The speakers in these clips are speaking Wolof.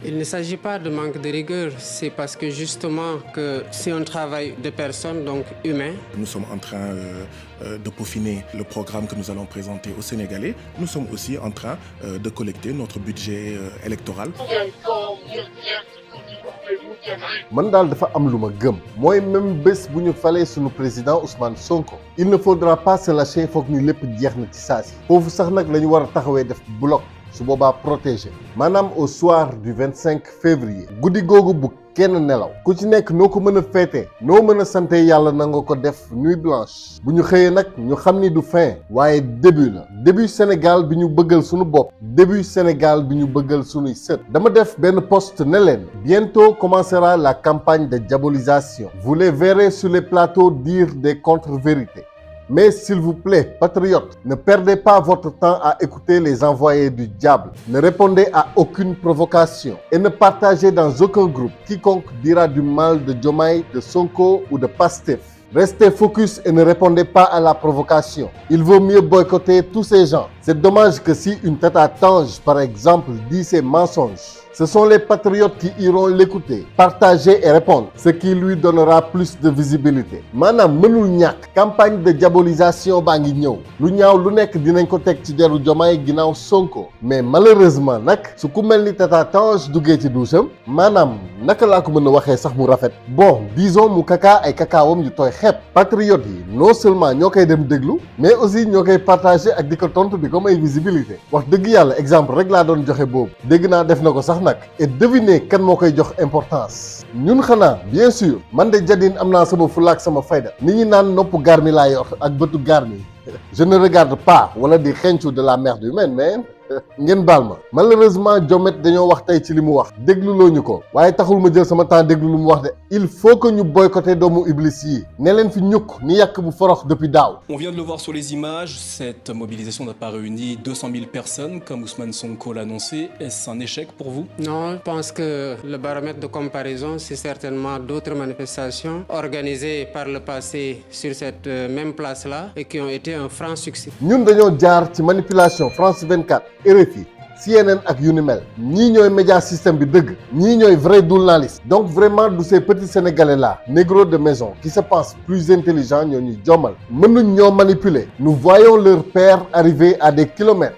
Il ne s'agit pas de manque de rigueur, c'est parce que justement que c'est un travail de personnes, donc humain. Nous sommes en train de peaufiner le programme que nous allons présenter aux Sénégalais. Nous sommes aussi en train de collecter notre budget électoral. man daal dafa am lu ma gëm mooy même bés bu ñu falee sunu président Ousmane Sonko il ne faudra pas se lâcher foog ni lépp jeex na ci saa si foofu sax nag la ñu war a taxawee def bloc su boobaa protégé maanaam au soir du 25 février guddi googu bu kenn nelaw ku ci nekk noo ko mën a féete noo mën a sante yàlla na nga ko def nuit blanche bu ñu xëyee nag ñu xam ni du fin waaye début la début Sénégal bi ñu bëggal suñu bopp début Sénégal bi ñu bëggal suñuy sët dama def benn post ne leen bientôt commencera la campagne de diabolisation vous les verrez sur les plateaux dire des contre-vérités. Mais s'il vous plaît, patriotes, ne perdez pas votre temps à écouter les envoyés du diable. Ne répondez à aucune provocation et ne partagez dans aucun groupe quiconque dira du mal de Diomaye, de Sonko ou de Pastef. Restez focus et ne répondez pas à la provocation. Il vaut mieux boycotter tous ces gens. C'est dommage que si une tête à Tange, par exemple, dit ces mensonges, ce sont les patriotes qui iront l'écouter, partager et répondre, ce qui lui donnera plus de visibilité. maanaam mënul ñàkk campagne de diabolisation baa ngi ñëw lu ñaaw lu nekk dinañ ko teg ci deru Diomaye ginnaaw Sonko mais malheureusement nag su ku mel ni Tata Tange duggee ci doucham maanaam naka laa ko mën a waxee sax mu rafet bon disons mu kaka ay kakaawam yu tooy xepp patriotes yi non seulement ñoo koy dem déglu mais aussi ñoo koy partager ak di ko tontu di ko may visibilité wax dëgg yàlla exemple rek laa doon joxe boobu dégg naa def na ko sax et devinez kan moo koy jox importance ñun xanaa bien sûr man de Jadine am naa sama fulaak sama fayda ni ñi naan nopp garmi laa yor ak bëtu garmi je ne regarde pas wala di xencu de la merde humaine mais ngeen baal ma malheureusement Diomaye dañoo wax tey ci li mu wax dégluloo ñu ko waaye taxul ma jël sama temps déglu lu mu wax de il faut que ñu boycotter doomu iblis yi ne leen fi ñukk ni yàq bu forox depuis daaw. On vient de le voir sur les images, cette mobilisation n'a pas réuni 200 000 personnes comme Ousmane Sonko l'a annoncé. Est-ce un échec pour vous? Non, je pense que le baromètre de comparaison, c'est certainement d'autres manifestations organisées par le passé sur cette même place-là et qui ont été un franc succès. ñun dañoo jaar ci manipulation France 24. RFI CNN ak yu ni mel ñii ñooy média système bi dëgg ñii ñooy vrai journaliste donc vraiment du ces petits sénégalais là négros de maison qui se pensent plus intelligents ñoo ñuy jommal mënuñ ñoo manipuler nous voyons leur père arriver à des kilomètres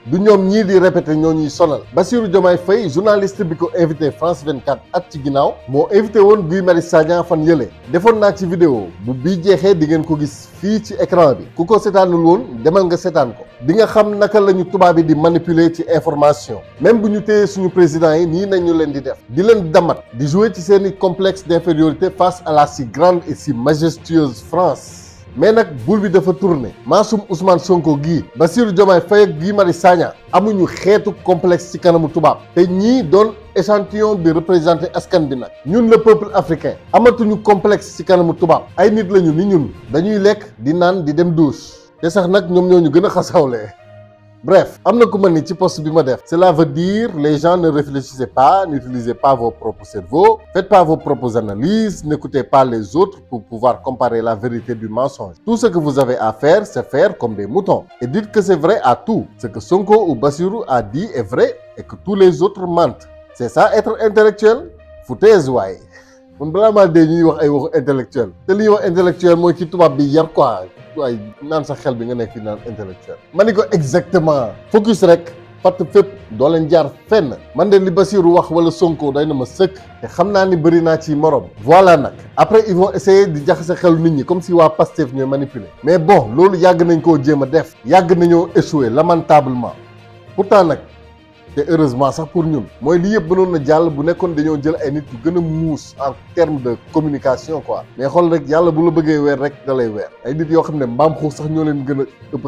du ñoom ñii di répéter ñoo ñuy sonal Bassirou Diomaye Faye journaliste bi ko invité France 24 at ci ginnaaw moo invité woon Guy Marius Sagna fan yële defoon naa ci vidéo bu bii jeexee di ngeen ko gis fii ci écran bi ku ko seetaanul woon demal nga seetaan ko di nga xam naka la ñu tubaab yi di manipuler ci information même bu ñu téyee suñu président yi nii nañu leen di def di leen damat di jouer ci seeni complexe d'infériorité face à la si grande et si majestueuse France mais nag boule bi dafa tourné maasum Ousmane Sonko gii Bassirou Diomaye Faye ak Guy Marius Sagna amuñu xeetu complexe ci kanamu tubaab te ñii doon échantillon bi représenté askan bi nag ñun le peuple africain amatuñu complexe ci kanamu tubaab ay nit lañu ni ñun dañuy lekk di naan di dem douche te sax nag ñoom ñoo ñu gën a xasawlee bref am na ku ma ni ci poste bi ma def cela veut dire les gens ne réfléchissez pas n'utilisez pas vos propres cerveaux faites pas vos propres analyses n'écoutez pas les autres pour pouvoir comparer la vérité du mensonge tout ce que vous avez à faire c'est faire comme des moutons et dites que c'est vrai à tout ce que Sonko ou Bassirou a dit est vrai et que tous les autres mentent c'est ça être intellectuel foutaise waaye man balaa maa dee ñuy wax ay waxu intellectuel te li ñuy wax intellectuel mooy ki tubaab bi yar quoi waaye naan sa xel bi nga nekk fi naan intellectuel ma ni ko exactement focus rek fatt fépp doo leen jaar fenn man de li Bassirou wax wala Sonko day na ma sëkk te xam naa ni bëri naa ci morom voilà nag après ils vont essayer di jaxase xelu nit ñi comme si waa Pastef ñooy manipuler mais bon loolu yàgg nañ koo jéem a def yàgg nañoo échouer lamentablement pourtant nag te heureusement sax pour ñun mooy lii yëpp mënoon na jàll bu nekkoon dañoo jël ay nit yu gën a muus en terme de communication quoi mais xool rek yàlla bu la bëggee weer rek da lay weer ay nit yoo xam ne mbaam xuux sax ñoo leen gën a ëpp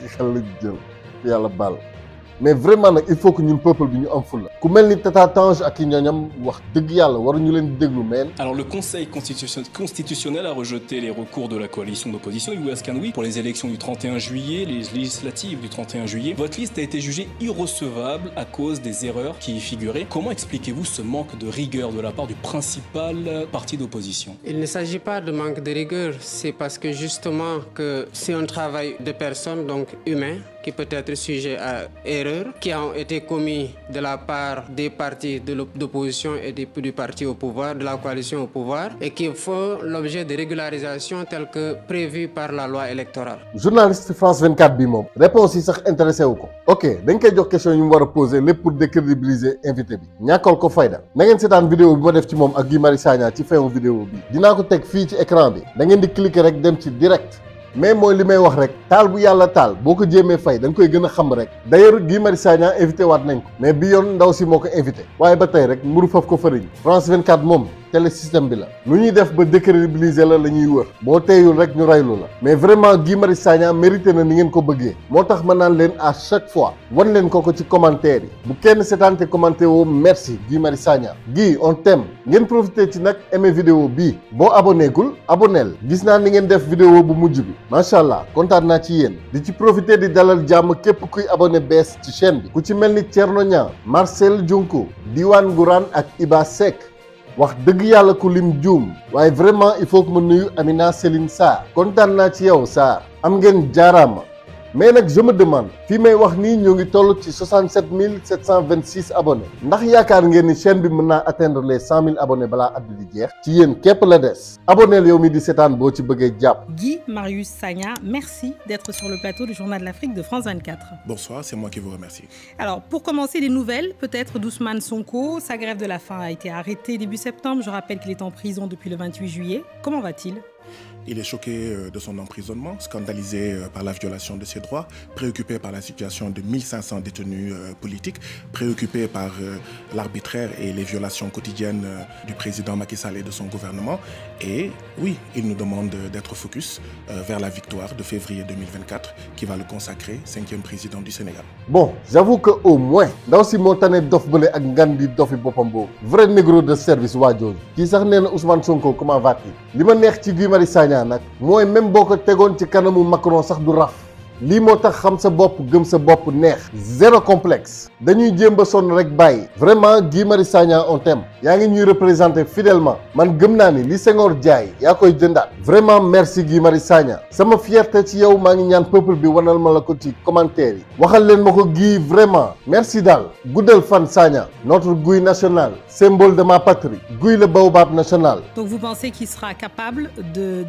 xel lañ jël yàlla baal mais vraiment nag il faut que ñun peuple bi ñu am fulla ku mel ni Tata Tange ak i ñooñam wax dëgg yàlla waruñu leen di déglu meen. Alors le Conseil constitutionnel a rejeté les recours de la coalition d'opposition Yewwi Askan Wi pour les élections du 31 juillet, les législatives du 31 juillet. Votre liste a été jugée irrecevable à cause des erreurs qui y figuraient. Comment expliquez-vous ce manque de rigueur de la part du principal parti d'opposition? Il ne s'agit pas de manque de rigueur, c'est parce que justement que c'est un travail de personnes, donc humain. qui peut être sujet à erreur, qui ont été commis de la part des partis d'opposition et du parti au pouvoir, de la coalition au pouvoir, et qui font l'objet de régularisation telle que prévue par la loi électorale. Journaliste France 24 bi moom réponse yi sax intéressé wu ko ok dañ koy jox question yu mu war a poser lépp pour décrédibiliser invité bi ñàkkal ko fayda na ngeen seetaan vidéo bi ma def ci moom ak Guy Marius Sagna ci fin vidéo bi dinaa ko teg fii ci écran bi da ngeen di cliquer rek dem ci direct. mais mooy li may wax rek taal bu yàlla taal boo ko jéemee fay da nga koy gën a xam rek d'ailleurs Guy Marius Sagna invité waat nañ ko mais bi yoon ndaw si moo ko invité waaye ba tey rek mburu faf ko fëriñ France 24 moom télé système bi la lu ñuy def ba décrédibiliser la ñuy wër boo teeyul rek ñu raylu la mais vraiment Guy Marius Sagna mérité na ni ngeen ko bëggee moo tax ma naan leen à chaque fois wan leen ko ci commentaire yi bu kenn seetaante commentaire woo merci Guy Marius Sagna Guy on t'aime ngeen profité ci nag aimé vidéo bii boo abonné gul abonneel gis naa ni ngeen def vidéo bu mujj bi macha allah kontaan naa ci yéen di ci profité di dalal jàmm képp kuy abonné bees ci chaîne bi ku ci mel ni Thierno Niang Marcel Junko Diwane Gourane ak Iba Seck wax dëgg yàlla ku lim juum waaye vraiment il faut que ma nuyu Amina Céline Sarr kontaan naa ci yow Sarr am ngeen jaaraama mais nag je me demande fii may wax nii ñoo ngi toll ci 67 726 abonnés ndax yaakaar ngeen ni chaîne bi mën naa atteindre les 100 000 abonnés balaa at bi di jeex ci yéen képp la des abonneel yow mi di seetaan boo ci bëggee jàpp. Guy Marius Sagna, merci d'être sur le plateau du Journal de l'Afrique de France 24. Bonsoir, c'est moi qui vous remercie. Alors, pour commencer, des nouvelles, peut-être d'Ousmane Sonko. Sa grève de la faim a été arrêtée début septembre. Je rappelle qu'il est en prison depuis le 28 juillet. Comment va-t-il ? Il est choqué de son emprisonnement, scandalisé par la violation de ses droits, préoccupé par la situation de 1500 détenus politiques, préoccupé par l'arbitraire et les violations quotidiennes du président Macky Sall et de son gouvernement. Et oui, il nous demande d'être focus vers la victoire de février 2024 qui va le consacrer 5e président du Sénégal. Bon, j'avoue que au moins, dans si montagne dof bële ak ngan bi dofi boppam boobu vrai négro de service waa jooju kii sax nee na Ousmane Sonko comment va-t-il li ma neex ci Guy Marius Sagna nag mooy même boo ko tegoon ci kanamu Macron sax du raf lii moo tax xam sa bopp gëm sa bopp neex zéro complexe dañuy jéem ba sonn rek bàyyi vraiment Guy Marius Sagna on t'aime yaa ngi ñuy représenté fidèlement man gëm naa ni li Senghor jaay yaa koy jëndaat vraiment merci Guy Marius Sagna sama fierté ci yow maa ngi ñaan peuple bi wanal ma la ko ci commentaire yi waxal leen ma ko Guy vraiment merci daal guddal fan Sagna notre Guy national symbole de ma patrie Guy le baobab national. Donc vous pensez qu'il sera capable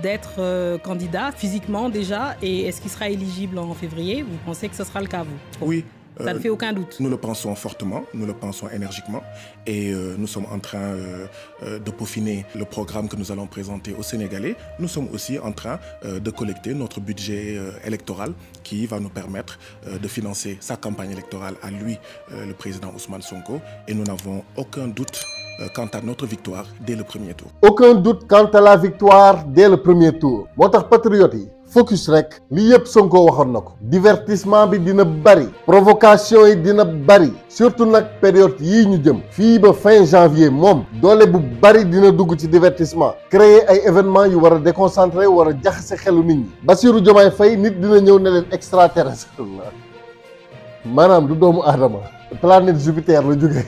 d'être candidat physiquement déjà et est-ce qu'il sera éligible en février? Vous pensez que ce sera le cas, vous? Oui. Ça ne fait aucun doute. Nous le pensons fortement, nous le pensons énergiquement et nous sommes en train de peaufiner le programme que nous allons présenter aux Sénégalais. Nous sommes aussi en train de collecter notre budget électoral qui va nous permettre de financer sa campagne électorale à lui, le président Ousmane Sonko. Et nous n'avons aucun doute quant à notre victoire dès le premier tour. Aucun doute quant à la victoire dès le premier tour. moo tax patriote yi focus rek li yëpp Sonko waxoon na ko divertissement bi dina bari provocation yi dina bari surtout nag période yii ñu jëm fii ba fin janvier moom doole bu bari dina dugg ci divertissement créer ay événements yu war a déconcentré war a jaxase xelu nit ñi Bassirou Diomaye Faye nit dina ñëw ne leen extraterrestre la maanaam du doomu aadama planète Jupiter la jógee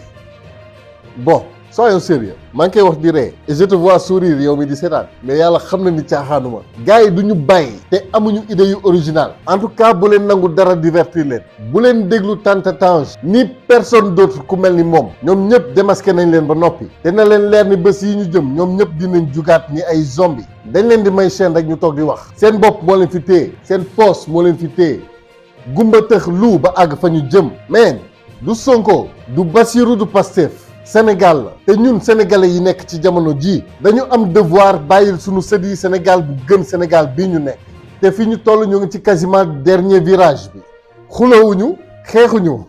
bon soyons sérieux maa ngi koy wax di ree et je te vois sourire yow mi di seetaan mais yàlla xam na ni caaxaanuma gars yi du ñu bàyyi te amuñu idée yu original en tout cas bu leen nangu dara divertir leen bu leen déglu Tante Tange ni personne d'autre ku mel ni moom ñoom ñëpp démasqué nañ leen ba noppi te na leen leer ni bés yi ñu jëm ñoom ñëpp dinañ jugaat ni ay zombie dañ leen di may chaîne rek ñu toog di wax seen bopp moo leen fi téye seen poste moo leen fi téye gumba tëx lu ba àgg fa ñu jëm mais du Sonko du Bassirou du Pastef Sénégal la te ñun sénégalais yi nekk ci jamono ji dañu am devoir bàyyil suñu sët yi Sénégal bu gën Sénégal bii ñu nekk te fi ñu toll ñu ngi ci quasiment dernier virage bi xulawuñu xeexuñu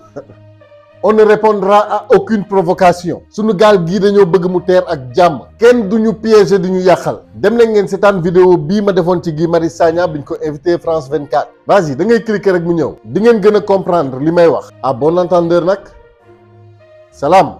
on ne répondra à aucune provocation suñu gaal gii dañoo bëgg mu teer ak jàmm kenn duñu piéger di ñu yàqal dem leen ngeen seetaan vidéo bii ma defoon ci Guy Marius Sagna biñ ko invité France 24 vas-y da ngay cliquer rek mu ñëw di ngeen gën a comprendre li may wax à bon entendeur nag salaam